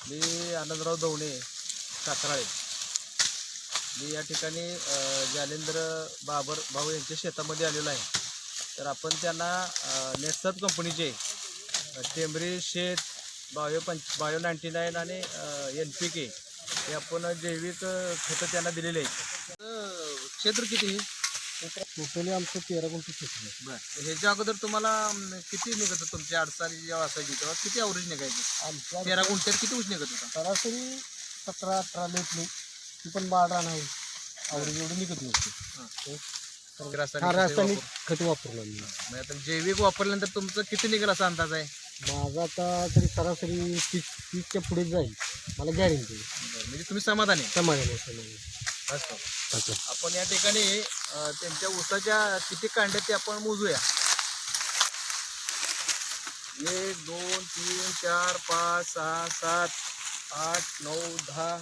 मी आनंदराव दवणे कात्राळे. मी या ठिकाणी जालेंद्र बाबर भाऊ यांच्या शेतामध्ये आलेलो आहे. तर आपण त्यांना नेटसप कंपनीचे टेंबरी शेत बायो 99 आणि NPK हे आपण जैविक खतं त्यांना दिलेले आहेत. क्षेत्र किती आहे? टोटली आमचं 13 गुंठे क्षेत्र आहे. बरं, ह्याच्या अगोदर तुम्हाला किती निघत होतं? तुमची अडचणी जेव्हा असायची तेव्हा किती अवरेज निघायची? आमच्या 13 गुंठ्यात किती ऊस निघत होता? सरासरी 17-18 लिटर ती पण बाळा नाही आवडीच एवढी निघत नसते. रासायनिक खत वापरलं मी. म्हणजे आता जैविक वापरल्यानंतर तुमचं किती निघेल असा अंदाज आहे? माझा आता तरी सरासरी 30च्या पुढे जाईल, मला गॅरंटी. म्हणजे तुम्ही समाधानी आहे? समाधान. असं आपण या ठिकाणी त्यांच्या ऊसाच्या किती कांड्या ते आपण मोजूया. 1 2 3 4 5 6 7 8 9 10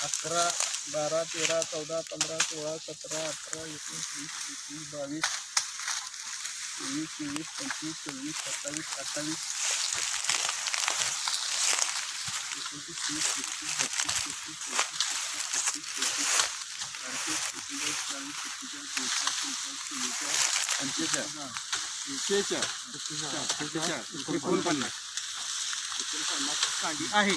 11 12 13 14 15 16 17 18 19 20 21 22 23 24 25 26 27 28 कांडी आहे.